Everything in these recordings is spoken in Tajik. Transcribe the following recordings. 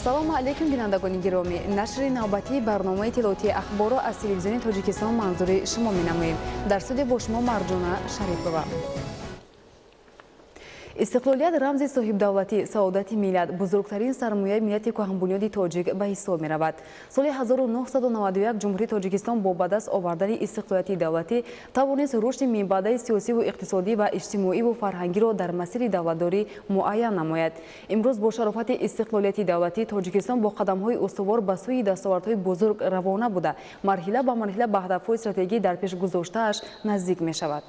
салому алейкум бинандагони гиромӣ. Нашри навбатии барномаи иттилоотии ахборо аз телевизиони Тоҷикистон манзури шумо менамоем. Дар студия бо шумо Марҷона Шарипова. استقلالیت رمز صاحب دولتی سعادت ملت بزرگترین سرمایه ملت کهن‌بنیاد تاجیک به حساب می‌رود. سال 1991 جمهوری تاجیکستان با به دست آوردن استقلالیت دولتی توانست رشد میانبعد سیاسی و اقتصادی و اجتماعی و فرهنگی را در مسیر دولتداری معین نماید. امروز با شرافت استقلالیت دولتی تاجیکستان با قدم‌های استوار به سوی دستاوردهای بزرگ روانه بوده، مرحله به مرحله به هدف‌های استراتژیکی در پیش گذاشته‌اش نزدیک می‌شود.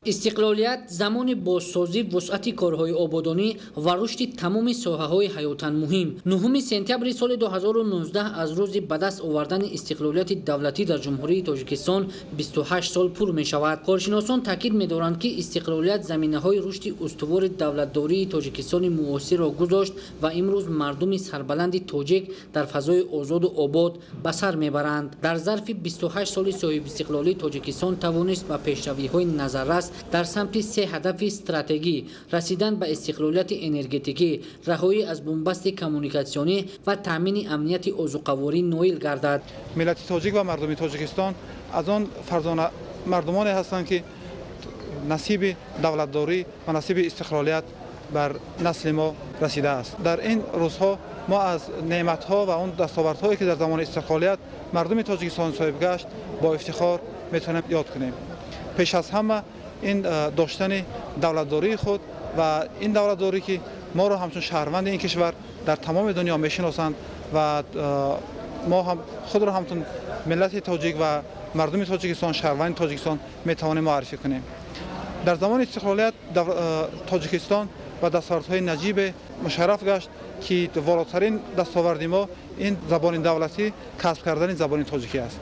استقلالیت زمان بازسازی وسعت کارهای آبادانی و رشد تمام ساحه‌های حیاتاً مهم. 9 سپتامبر سال 2019 از روز به دست آوردن استقلالیت دولتی در جمهوری تاجیکستان 28 سال پر می‌شود. کارشناسان تاکید می‌دارند که استقلالیت زمینه‌های رشد استوار دولتداری تاجیکستان معاصر را گذاشت و امروز مردم سربلند تاجیک در فضای آزاد و آباد به سر می‌برند. در ظرف 28 سال صاحب استقلالی تاجیکستان توانست به پیشروی‌های نظررس در سمت 3 هدف استراتژی رسیدن به استقلالیت انرژتیکی، رهایی از بنبست کمونیکاسیونی و تامین امنیت عضوقواری نویل گردد. ملت تاجیک و مردم تاجیکستان از آن فرزان مردمانی هستند که نصیب دولتداری و نصیب استقلالیت بر نسل ما رسیده است. در این روزها ما از نعمت‌ها و اون دستاوردهایی که در زمان استقلالیت مردم تاجیکستان صاحب گشت با افتخار میتونیم یاد کنیم. پیش از همه این داشتن دولتداری خود و این دولتداری که ما رو همچون شهروند این کشور در تمام دنیا میشناسند و ما هم خود رو همچون ملت تاجیک و مردم تاجیکستان، شهروند تاجیکستان میتوانیم معرفی کنیم. در زمان استقلالیت تاجیکستان و دستاوردهای نجیب مشرف گشت که والاترین دستاورد ما این زبان دولتی کسب کردن زبان تاجیکی است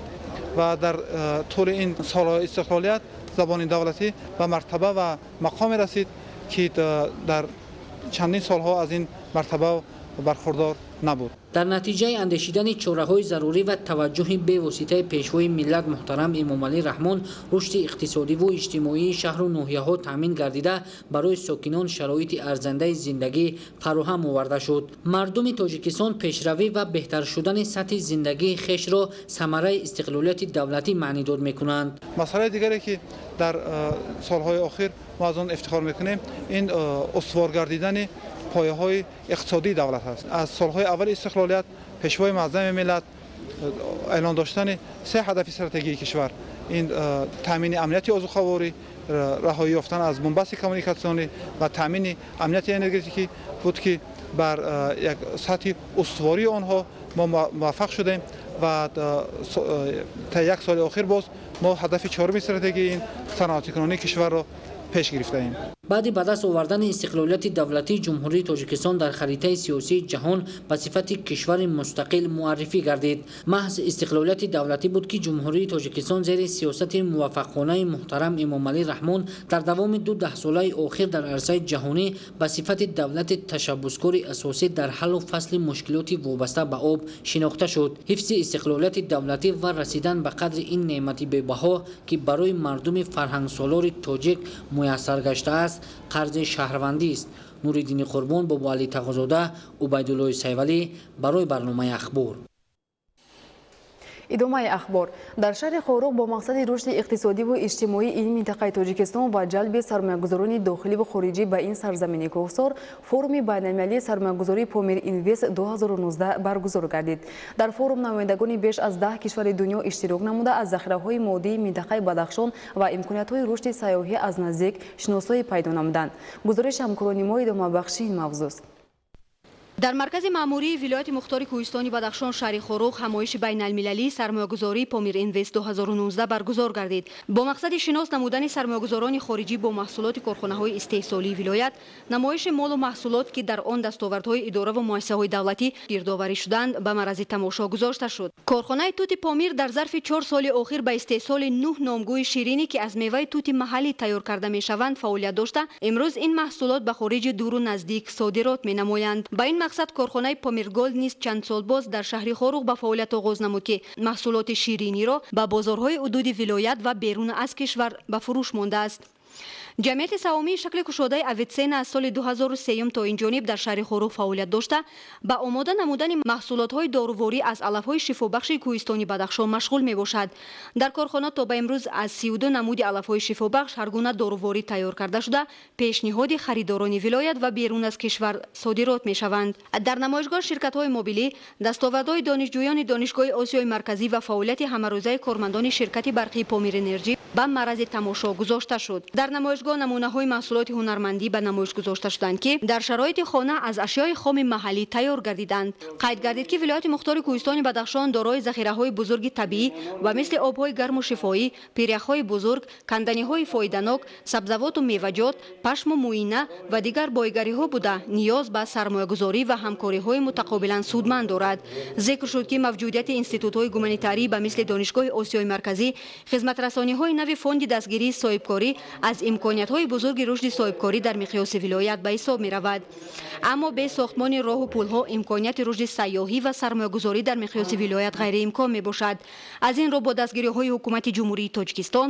و در طول این سال‌های استقلالیت زبان دولتی به مرتبه و مقام رسید که در چندین سالها از این مرتبه برخوردار نبود. در نتیجه اندیشیدن چاره‌های ضروری و توجه به واسطه پیشوای ملت محترم امام علی رحمان رشد اقتصادی و اجتماعی شهر و ناحیه‌ها تامین گردیده برای ساکنان شرایط ارزنده زندگی فراهم آورده شد. مردم تاجیکستان پیشروی و بهتر شدن سطح زندگی خویش را ثمره استقلالیت دولتی معنیدار می‌کنند. مسئله دیگری که در سالهای اخیر ما از آن افتخار می‌کنیم این استوار گردیدن پایه‌های اقتصادی دولت است. از سالهای اول استقلالیت پیشوای معظم ملت اعلان داشتن 3 هدف استراتژیک کشور، این تامین امنیت عضوقواری، رهایی یافتن از بنبست کمونیکاسیونی و تامین امنیت انرژتیکی بود که بر یک سطح استواری آنها ما موفق شدیم و تا 1 سال اخیر باز ما هدف 4 استراتژی این صنعتی کنونی کشور را پیش گرفته ایم. بعد به دست آوردن استقلالیت دولتی جمهوری تاجیکستان در خریطه سیاسی جهان به صفت کشور مستقل معرفی گردید. محض استقلالیت دولتی بود که جمهوری تاجیکستان زیر سیاست موفقانه محترم امام علی رحمان در دوام 2 ساله اخیر در عرصه جهانی به صفت دولت تشبثکار اساسی در حل و فصل مشکلات وابسته به آب شناخته شد. حفظ استقلالیت دولتی و رسیدن به قدر این نعمت بی‌بها که برای مردم فرهنگ سالار تاجیک میسر گشته است قرض شهروندی است. نوریدین قربان با علی تقاضاده، عبیدالله سیولی برای برنامه اخبار. ادامه اخبار. در شهر خوروغ با مقصد رشد اقتصادی و اجتماعی این منطقه تاجیکستان و جلب سرمایه‌گذاران داخلی و خارجی به این سرزمین کوهسار فورم بین‌المللی سرمایه‌گذاری پامیر اینوست 2019 برگزار گردید. در فورم نمایندگان بیش از 10 کشور دنیا اشتراک نموده از ذخیره‌های مادی منطقه بدخشان و امکانات‌های رشد سیاحی از نزدیک شناسایی پیدا نمودند. گزارش همکاران ما ادامه بخش این موضوع است. در مرکز مأموری ولایت مختار کوهستانی بدخشان شهر خوروغ همایش بین المللی سرمایه‌گذاری پامیر اینوست 2019 برگزار گردید. با مقصد شناس نمودن سرمایه‌گذاران خارجی با محصولات کارخانه‌های استحصالی ولایت، نمایش مال و محصولات که در آن دستاوردهای اداره و مؤسسه‌های دولتی گردآوری شدند به معرض تماشا گذاشته شد. کارخانه توت پامیر در ظرف 4 سال اخیر به استحصال 9 نامگوی شیرینی که از میوه توت محلی تیار کرده میشوند فعالیت داشته، امروز این محصولات به خارج دور و نزدیک صادرات می‌نمایند. با این مقصد کارخانه پامیر گلد نیز چند سال باز در شهر خوروغ به فعالیت آغاز نمود که محصولات شیرینی را به بازارهای حدود ولایت و بیرون از کشور به فروش مانده است. ҷамъияти савомии шакли кушодаи Авиценна аз соли 2003 то инҷониб дар шаҳри Хорух фаъолият дошта ба омода намудани маҳсулотҳои доруворӣ аз алафҳои шифобахши Кӯҳистони Бадахшон машғул мебошад. Дар корхона то ба имрӯз аз 32 намуди алафҳои шифобахш ҳар гуна доруворӣ тайёр карда шуда пешниҳоди харидорони вилоят ва берун аз кишвар содирот мешаванд. Дар намоишгоҳ ширкатҳои мобилӣ, дастовардҳои донишҷӯёни Донишгоҳи Осиёи Марказӣ ва фаъолияти ҳамарӯзаи кормандони ширкати барқии Помир Энерҷӣ ба маърази тамошо гузошта шуд. Дар намоишгоҳ намунаҳои маҳсулоти ҳунармандӣ ба намоиш гузошта шуданд, ки дар шароити хона аз ашёи хоми маҳаллӣ тайёр гардиданд. Қайд гардид, ки вилояти мухтори Кӯҳистони Бадахшон дорои захираҳои бузурги табиӣ ва мисли обҳои гарму шифоӣ, пиряхҳои бузург, канданиҳои фоиданок, сабзавоту меваҷот, пашму муина ва дигар бойгариҳо буда ниёз ба сармоягузорӣ ва ҳамкориҳои мутақобилан судманд дорад. Зикр шуд, ки мавҷудияти институтҳои гуманитарӣ ба мисли Донишгоҳи Осиёи Марказӣ, хизматрасониҳои нави фонди дастгирии соҳибкорӣ аз имкониятҳои бузурги рушди соҳибкорӣ дар миқёси вилоят ба ҳисоб меравад. Аммо без сохтмони роҳу пулҳо имконияти рушди сайёҳӣ ва сармоягузорӣ дар миқёси вилоят ғайриимкон мебошад. аз ин ро бо дастгириҳои ҳукумати ҷумҳурии Тоҷикистон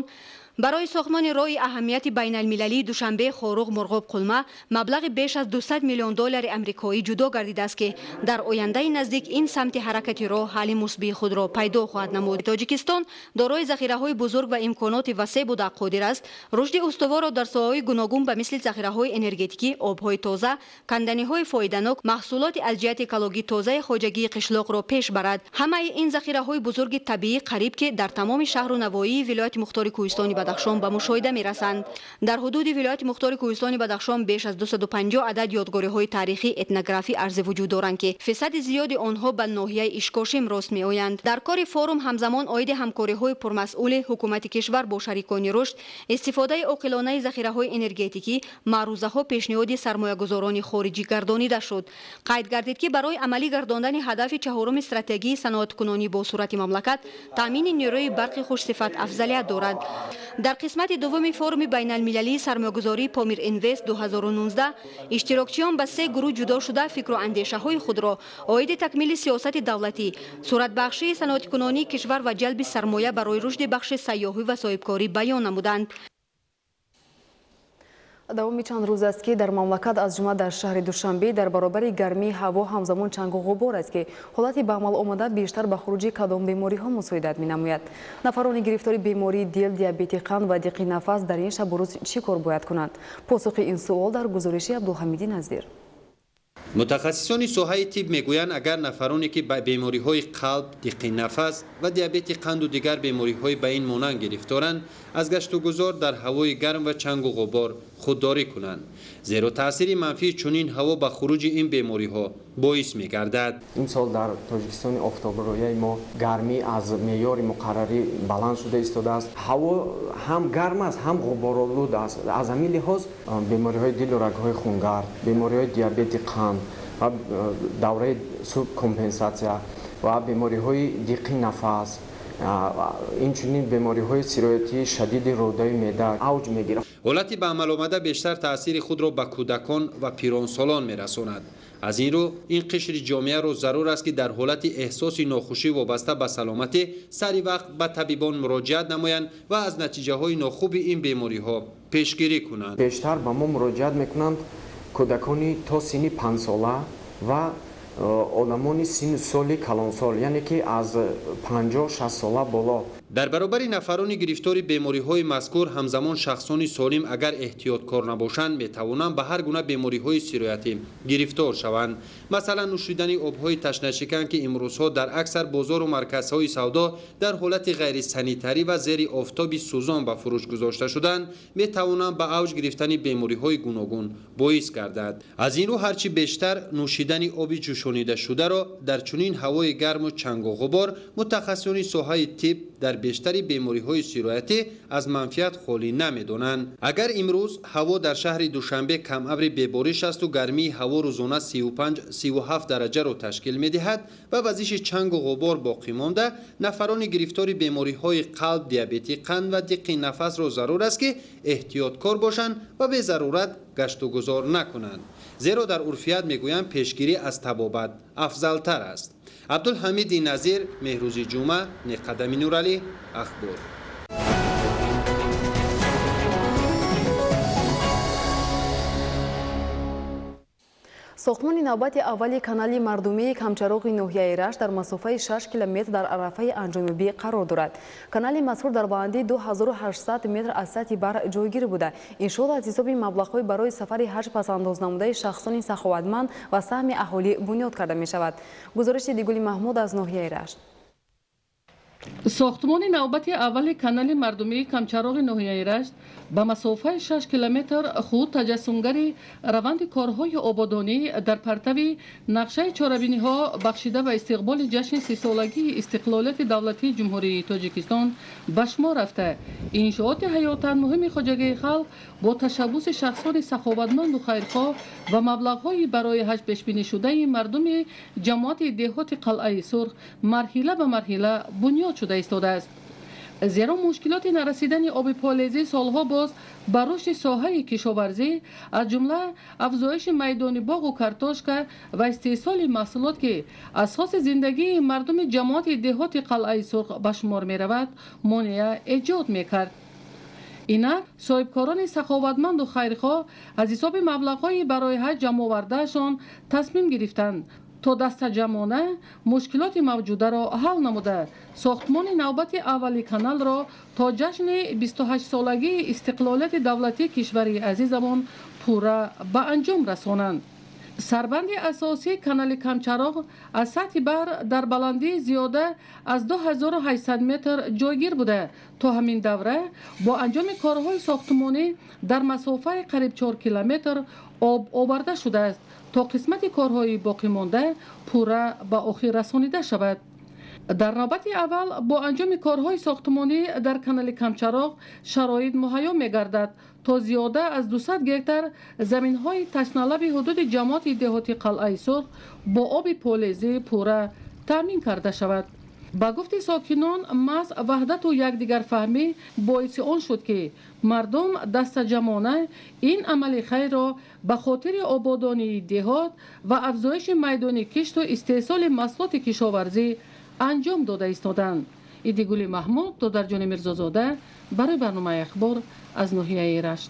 барои сохтмони роҳи аҳамияти байналмилалии Душанбе Хорух Мурғоб Қулма маблағи беш аз $200 миллион амрикоӣ ҷудо гардидааст, ки дар ояндаи наздик ин самти ҳаракати роҳ ҳалли мусбии худро пайдо хоҳад намуд. Тоҷикистон дорои захираҳои бузург ва имконоти васеъ буда қодир аст рушди устуворро дар соҳаҳои гуногун ба мисли захираҳои энергетикӣ, обҳои тоза, канданиҳои фоиданок, маҳсулоти аз ҷиҳати экологии тозаи хоҷагии қишлоқро пеш барад. Ҳамаи ин захираҳои бузурги табиӣ қариб ки дар тамоми шаҳру навоии вилояти мухтори Кӯҳистони Бадахшон ба мушоҳида мерасанд. Дар ҳудуди вилояти мухтори Кӯҳистони Бадахшон беш аз 250 адад ёдгориҳои тарихӣ, этнографӣ арзи вуҷуд доранд, ки фисади зиёди онҳо ба ноҳияи Ишкошим рост меоянд. Дар кори форум ҳамзамон оиди ҳамкориҳои пурмасъули ҳукумати кишвар бо шарикони рушд, истифодаи оқилонаи захираҳои энергетикӣ, маърузаҳо пешниҳоди сармоягузорони хориҷӣ гардонида шуд. Қайд гардид, ки барои амалӣ гардондани ҳадафи чаҳоруми стратегии саноаткунонӣ бо сурати мамлакат таъмини нерӯи барқи хушсифат афзалият дорад. Дар қисмати дуввуми форуми байналмилалии сармоягузории Помир Инвест 2019 иштирокчиён ба 3 гурӯҳ ҷудо шуда фикру андешаҳои худро оиди такмили сиёсати давлатӣ, суратбахшии саноаткунонии кишвар ва ҷалби сармоя барои рушди бахши сайёҳӣ ва соҳибкорӣ баён намуданд. давоми чанд рӯз аст ки дар мамлакат аз ҷумла дар шаҳри Душанбе дар баробари гармии ҳаво ҳамзамон чангу ғубор аст, ки ҳолати ба амал омада бештар ба хуруҷи кадом бемориҳо мусоидат менамояд. Нафарони гирифтори бемории дил, диабети қанд ва диққи нафас дар ин шабу рӯз чӣ кор бояд кунанд? Посухи ин суол дар гузориши Абдулҳамиди Наздир. мутахассисони соҳаи тиб мегӯянд, агар нафароне ки ба бемориҳои қалб, диққи нафас ва диабети қанду дигар бемориҳои ба ин монанд гирифторанд, аз гаштугузор дар ҳавои гарм ва чангу ғубор худдорӣ кунанд, зеро таъсири манфии чунин ҳаво ба хуруҷи ин бемориҳо боис мегардад. имсол дар Тоҷикистони офтоброяи мо гармӣ аз меъёри муқаррарӣ баланд шуда истодааст. ҳаво ҳам гарм аст, ҳам ғуборолуд аст. аз ҳамин лиҳоз бемориҳои дилу рагҳои хунгард, бемориҳои диабети қанд ва давраи субкомпенсатсия ва бемориҳои диққи нафас, инчунин бемориҳои сироятии шадиди рӯдаи меъда авҷ мегирад. ҳолати ба амаломада бештар таъсири худро ба кӯдакон ва пиронсолон мерасонад. аз ин рӯ ин қишри ҷомеаро зарур аст ки дар ҳолати эҳсоси нохушӣ вобаста ба саломатӣ сари вақт ба табибон муроҷиат намоянд ва аз натиҷаҳои нохуби ин бемориҳо пешгирӣ кунанд. бештар ба мо муроҷиат мекунанд кӯдакони то синни 5 сола ва одамони синни соли калонсол, яъне ки аз 50-60 сола боло. дар баробари нафарони гирифтори бемориҳои мазкур ҳамзамон шахсони солим агар эҳтиёткор набошанд метавонанд ба ҳар гуна бемориҳои сироятӣ гирифтор шаванд. масалан нӯшидани обҳои ташнашикан ки имрӯзҳо дар аксар бозору марказҳои савдо дар ҳолати ғайрисанитарӣ ва зери офтоби сӯзон ба фурӯш гузошта шуданд метавонанд ба авҷ гирифтани бемориҳои гуногун боис гардад. аз ин рӯ ҳарчи бештар нӯшидани оби ҷӯшонидашударо дар чунин ҳавои гарму чангу ғубор мутахассисони соҳаи тиб дар бештари бемориҳои сироятӣ аз манфиат холӣ намедонанд. агар имрӯз ҳаво дар шаҳри Душанбе камабри бебориш асту гармии ҳаво рӯзона 35-37 дараҷаро ташкил медиҳад ва вазиши чангу ғубор боқӣ монда, нафарони гирифтори бемориҳои қалб, диабети қанд ва диққи нафасро зарур аст ки эҳтиёткор бошанд ва безарурат гаштугузор накунанд, зеро дар урфият мегӯянд пешгирӣ аз табобат афзалтар аст. Абдулҳамиди Назир, Меҳрӯзи Ҷума, Неқадами Нуралӣ, Ахбор. ساختمان نوبت اولی کانال مردمی کمچراغ ناحیه رشت در مسافه 6 کیلومتر در عرفه انجام قرار دارد. کانال مذکور در بلندی 2800 متر از سطح بر جایگیر بوده. انشاءالله از حساب مبلغ‌های برای سفر حج پس‌انداز نموده شخصان سخاوتمند و سهم اهالی بنیاد کرده می شود. گزارش دیگولی محمود از ناحیه رشت. ساختمان نوبت اول کانال مردمی کمچراغ ناحیه رشت به مسافه 6 کیلومتر خود تجسمگری روند کارهای آبادانی در پرتو نقشه چاره‌بینی ها بخشیده به استقبال جشن 30 سالگی استقلالیت دولتی جمهوری تاجیکستان به شمار رفته. انشاءات حیاتاً مهم خواجگی خلق با تشبث شخصان سخاوتمند و خیرخواه و مبلغ‌های برای حج پیش بینی شده مردم جماعت دهات قلعه سرخ مرحله به مرحله بنیاد شده ایستاده است. زیرا مشکلات نرسیدن آب پالیزی سالها باز بر رشد ساحه کشاورزی از جمله افزایش میدان باغ و کارتاشکا و استحصال محصولات که اساس زندگی مردم جماعت دهات قلعه سرخ به شمار می رود مانع ایجاد می کرد. اینک صاحبکاران سخاوتمند و خیرخواه از حساب مبلغ‌های برای حج جمع آوردهشان تصمیم گرفتند تا دست جمعانه مشکلات موجوده را حل نموده ساختمان نوبت اولی کانال را تا جشن 28 سالگی استقلالیت دولتی کشور عزیزمان پورا به انجام رسانند. سربند اساسی کانال کمچراغ از سطح بر در بلندی زیاده از 2800 متر جایگیر بوده. تا همین دوره با انجام کارهای ساختمانی در مسافه قریب 4 کیلومتر آب آورده شده است تا قسمت کارهای باقی مانده پورا به آخر رسانیده شود. در نوبت اول با انجام کارهای ساختمانی در کانال کمچراغ شرایط مهیا می‌گردد تا زیاده از 200 گکتار زمین‌های تشنه‌لب حدود جماعت دهاتی قلعه سرخ با آب پالیزی پورا تامین کرده شود. با گفت ساکنان محض وحدت و یکدیگر فهمی باعث آن شد که مردم دست جمعانه این عمل خیر را به خاطر آبادانی دهات و افزایش میدان کشت و استحصال محصولات کشاورزی انجام داده ایستادند. ایدیگولی محمود دادرجان میرزازاده برای برنامه اخبار از ناحیه رشت.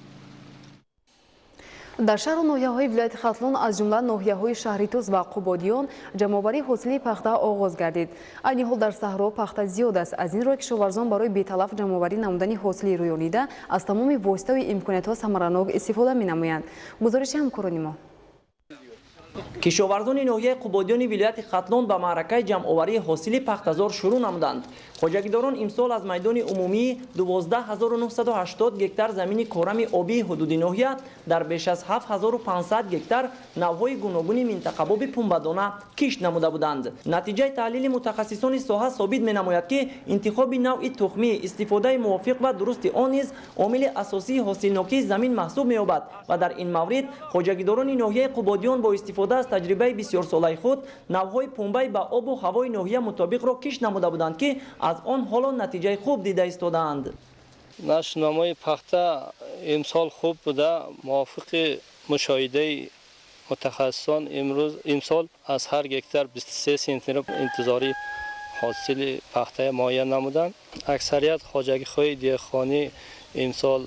در شهر و ناحیه‌های ولایت ختلون از جمله ناحیه‌های شهریتوز و قبادیان جمع‌آوری حاصل پخته آغاز گردید. عین حال در صحرا پخته زیاد است. از این رو کشاورزان برای بی‌تلف جمع‌آوری نمودن حاصل رویانیده از تمام واسطه و امکانات‌ها ثمراناک استفاده می‌نمایند. گزارش همکاران ما. کشاورزان ناحیه قبادیان ولایت ختلون به معرکه جمع‌آوری حاصل پخته‌زار شروع نمودند. خواجگیداران امسال از میدان عمومی 12980 گکتار زمین کورم آبی حدود ناحیه در بیش از 7500 گکتار نوهای گوناگون منطقه پنبه‌دانه کشت نموده بودند. نتیجه تحلیل متخصصان ساحه ثابت می‌نماید که انتخاب نوع تخمی، استفاده موافق و درست آن نیز عامل اساسی حاصلناکی زمین محسوب می‌یابد و در این مورد خواجگیداران ناحیه قبادیان با استفاده از تجربه بسیار ساله خود نوهای پنبه با آب و هوای ناحیه مطابق را کشت نموده بودند که از آن حالا نتیجه خوب دیده ایستادند. نشنامه پخته امسال خوب بوده. موافق مشاهده متخصصان امسال از هر گکتار 23 سانتی انتظاری حاصل پخته معین نمودند. اکثریت خواجگی‌های دهقانی امسال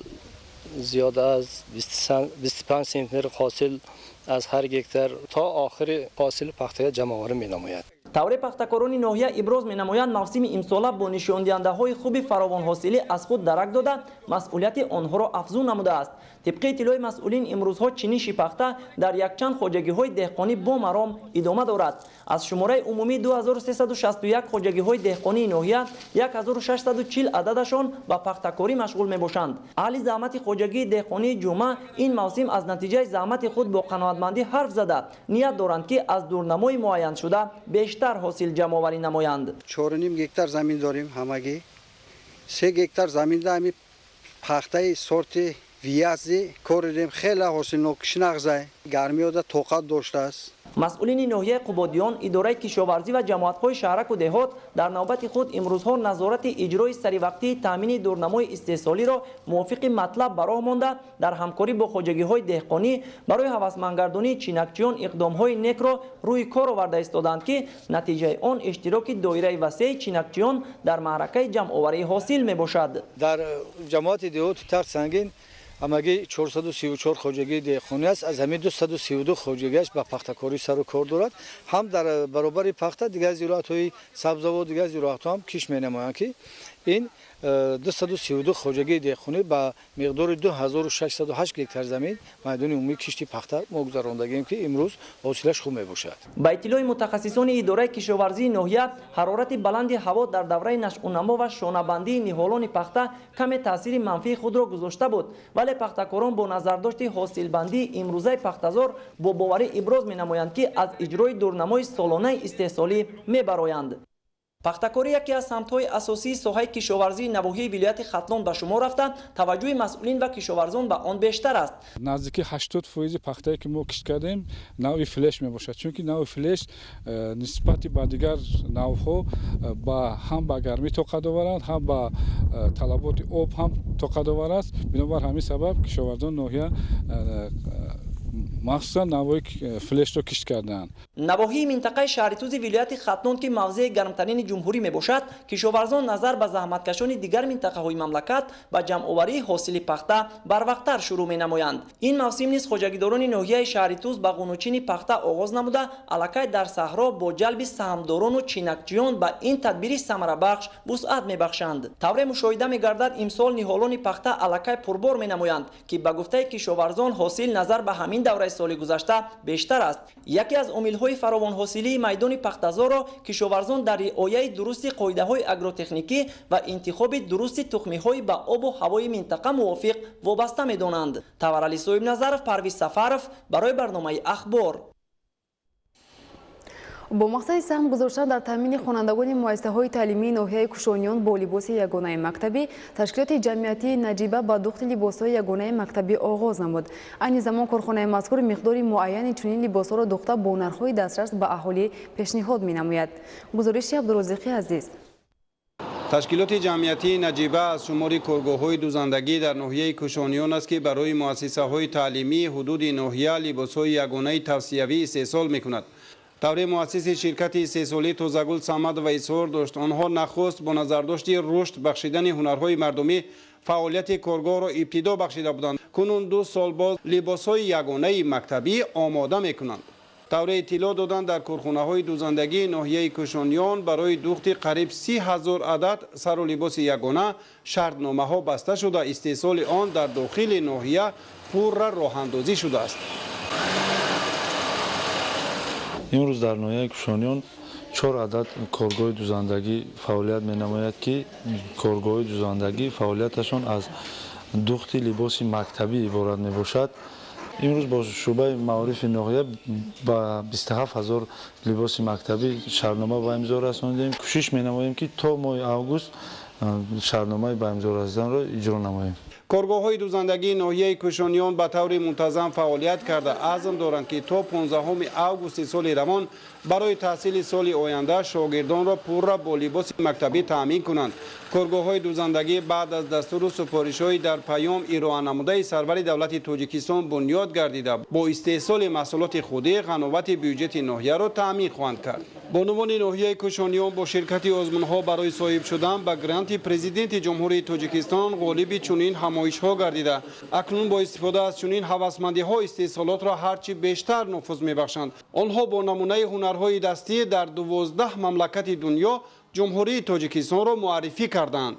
زیاده از 25 سانتی حاصل از هر گکتار تا آخر حاصل پخته جمع‌آوری می‌نماید. طور پختکاران ناحیه ابراز می‌نمایند موسم امسال با نشان دهنده‌های خوب فراوان حاصلی از خود درک داده مسئولیت آنها را افزون نموده است. طبق اطلاع مسئولین امروزها چینی پخته در یکچند خواجگی‌های دهقانی با مرام ادامه دارد. از شماره عمومی 2361 خواجگی‌های دهقانی ناحیه 1640 عددشان به پختکاری مشغول می‌باشند. اهل زحمت خواجگی دهقانی جمعه این موسم از نتیجه زحمت خود با قناعتمندی حرف زده نیت دارند که از دورنمای معین شده بیشتر حاصل جمع آوری نمایند. 4.5 گکتار زمین داریم همگی. 3 گکتار زمین داریم پخته سورت ویازی کردیم خیلی حاصل نوکش نغزه گرمی و طاقت داشته است. مسئولین ناحیه قبادیان اداره کشاورزی و جماعت‌های شهرک و دهات در نوبت خود امروزها نظارت اجرای سری وقتی تامین دورنمای استحصالی را موافق مطلب براه مانده در همکاری با خواجگی‌های دهقانی برای هوسمندگردانی چینکچیان اقدام‌های نیک را روی کار آورده ایستادند که نتیجه آن اشتراک دایره وسیع چینکچیان در معرکه جمع‌آوری حاصل میباشد. در جماعت دهات تر سنگین ҳамагӣ 434 хоҷагии деҳқонӣ аст. Аз ҳамин 232 хоҷагиаш ба пахтакорӣ сару кор дорад. ҳам дар баробари пахта дигар зироатҳои сабзавот, дигар зироатҳо ҳам киш менамоянд, ки ин 232 хоҷагии деҳқонӣ ба миқдори 2608 гектар замин майдони умумии кишти пахта мо гузарондагием, ки имрӯз ҳосилаш хуб мебошад. ба иттилои мутахассисони идораи кишоварзии ноҳия, ҳарорати баланди ҳаво дар давраи нашъунамо ва шонабандии ниҳолони пахта каме таъсири манфии худро гузошта буд, вале пахтакорон бо назардошти ҳосилбандии имрӯзаи пахтазор бо боварӣ иброз менамоянд, ки аз иҷрои дурнамои солонаи истеҳсолӣ мебароянд. пахтакорӣ яке аз самтҳои асосии соҳаи кишоварзии навоҳии вилояти Хатлон ба шумор рафта, таваҷҷӯҳи масъулин ва кишоварзон ба он бештар аст. наздики 80% пахтае ки мо кишт кардем навъи флеш мебошад, чунки навъи флеш нисбати ба дигар навъҳо ҳам ба гармӣ тоқатовар аст, ҳам ба талаботи об ҳам тоқатовар аст. бинобар ҳамин сабаб кишоварзон ноҳия махсусан навои флешро кишт кардаанд. навоҳии минтақаи шаҳритӯзи вилояти Хатлон, ки мавзеи гармтарини ҷумҳурӣ мебошад, кишоварзон назар ба заҳматкашони дигар минтақаҳои мамлакат ба ҷамъоварии ҳосили пахта барвақттар шурӯъ менамоянд. ин мавсим низ хоҷагидорони ноҳияи шаҳритӯз ба ғунучини пахта оғоз намуда, аллакай дар саҳро бо ҷалби саҳмдорону чинакчиён ба ин тадбири самарабахш вусъат мебахшанд. тавре мушоҳида мегардад имсол ниҳолони пахта аллакай пурбор менамоянд, ки ба гуфтаи кишоварзон ҳосил назар ба ҳамин давраи соли гузашта бештар аст. яке аз омилҳои фаровонҳосилии майдони пахтазорро кишоварзон дар риояи дурусти қоидаҳои агротехникӣ ва интихоби дурусти тухмиҳои ба обу ҳавои минтақа мувофиқ вобаста медонанд. таварали соҳибназаров, Парвиз Сафаров барои барномаи ахбор. бо мақсади саҳм гузоштан дар таъмини хонандагони муассисаҳои таълимии ноҳияи Кушониён бо либоси ягонаи мактабӣ, ташкилоти ҷамъиятии Наҷиба ба духти либосҳои ягонаи мактабӣ оғоз намуд. айни замон корхонаи мазкур миқдори муайяни чунин либосҳоро духта бо нархҳои дастрас ба аҳолӣ пешниҳод менамояд. гузориши Абдурозиқи Азиз. ташкилоти ҷамъиятии Наҷиба аз шумори коргоҳҳои дузандагӣ дар ноҳияи Кушониён аст, ки барои муассисаҳои таълимии ҳудуди ноҳия либосҳои ягонаи тавсиявӣ истеҳсол мекунад. тавре муассиси ширкати истеҳсолӣ Тозагул Самадова изҳор дошт, онҳо нахуст бо назардошти рушд бахшидани ҳунарҳои мардумӣ фаъолияти коргоҳро ибтидо бахшида буданд. кунун 2 сол боз либосҳои ягонаи мактабӣ омода мекунанд. тавре иттилоъ доданд, дар корхонаҳои дузандагии ноҳияи Кушониён барои духти қариб 30 000 адад сару либоси ягона шартномаҳо баста шуда, истеҳсоли он дар дохили ноҳия пурра роҳандозӣ шудааст. имрӯз дар ноҳияи Кушониён 4 адад коргоҳи дузандагӣ фаъолият менамояд, ки коргоҳи дузандагӣ фаъолияташон аз духти либоси мактабӣ иборат мебошад. имрӯз бо шӯъбаи маорифи ноҳия ба 27 000 либоси мактабӣ шартнома ба имзо расондем. кӯшиш менамоем, ки то моҳи август шартномаи ба имзо расиданро иҷро намоем. коргоҳҳои дузандагии ноҳияи Кушониён ба таври мунтазам фаъолият карда азм доранд, ки то 15 августи соли равон барои таҳсили соли оянда шогирдонро пурра бо либоси мактабӣ таъмин кунанд. коргоҳҳои дузандагӣ баъд аз дастуру супоришҳои дар паём ироанамудаи сарвари давлати Тоҷикистон бунёд гардида, бо истеҳсоли маҳсулоти худӣ ғановати бюҷети ноҳияро таъмин хоҳанд кард. бонувони ноҳияи Кушониён бо ширкати озмунҳо барои соҳиб шудан ба гранти президенти ҷумҳурии Тоҷикистон ғолиби чунин ҳамоишҳо гардида, акнун бо истифода аз чунин ҳавасмандиҳо истеҳсолотро ҳарчи бештар нуфуз мебахшанд. онҳо бо намунаи ҳунарҳои дастӣ дар 12 мамлакати дунё ҷумҳурии Тоҷикистонро муаррифӣ карданд.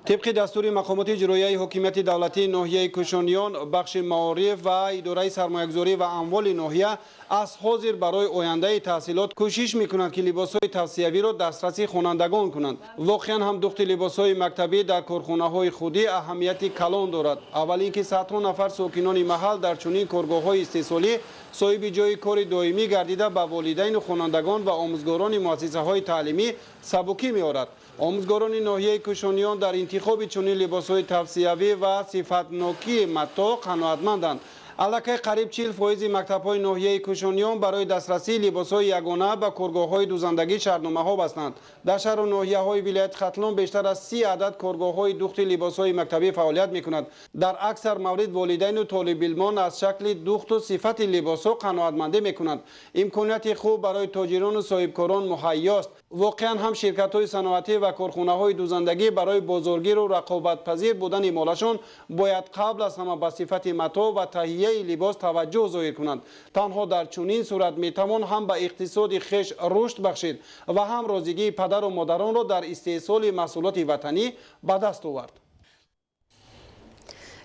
طبق دستور مقامات اجرایی حکومت دولتی ناحیه کوشانیان بخش معارف و اداره سرمایه‌گذاری و اموال ناحیه از حاضر برای آینده تحصیلات کوشش می‌کنند که لباس‌های توصیوی را دسترسی خوانندگان کنند. واقعا هم دخت لباس‌های مکتبی در کارخانه‌های خودی اهمیتی کلان دارد. اول اینکه صدها نفر ساکنان محل در چنین کارگاه‌های استثماری صاحب جای کار دائمی گردیده به والدین و خوانندگان و آموزگاران مؤسسه‌های تعلیمی سبکی می‌آورد. آموزگاران ناحیه کوشانیان در انتخاب چنین لباس‌های توصیوی و صفتناکی متاع قناعتمندند. аллакай қариб 40% мактабҳои ноҳияи кӯшониён барои дастрасии либосҳои ягона ба коргоҳҳои дузандагӣ шартномаҳо бастанд. дар шаҳру ноҳияҳои вилояти Хатлон бештар аз 30 адад коргоҳҳои духти либосҳои мактабӣ фаъолият мекунад. дар аксар маврид волидайну толибилмон аз шакли духту сифати либосҳо қаноатмандӣ мекунанд. имконияти хуб барои тоҷирону соҳибкорон муҳайёст. воқеан ҳам ширкатҳои саноатӣ ва корхонаҳои дузандагӣ барои бозоргиру рақобатпазир будани молашон бояд қабл аз ҳама ба сифати матоъ ва таҳияи либос таваҷҷӯҳ зоҳир кунанд. танҳо дар чунин сурат метавон ҳам ба иқтисоди хеш рушд бахшид ва ҳам розигии падару модаронро дар истеҳсоли маҳсулоти ватанӣ ба даст овард.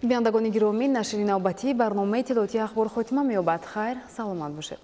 бинандагони гиромӣ, нашри навбатии барномаи иттилоотии ахбор хотима меёбад. Хайр, саломат бошед.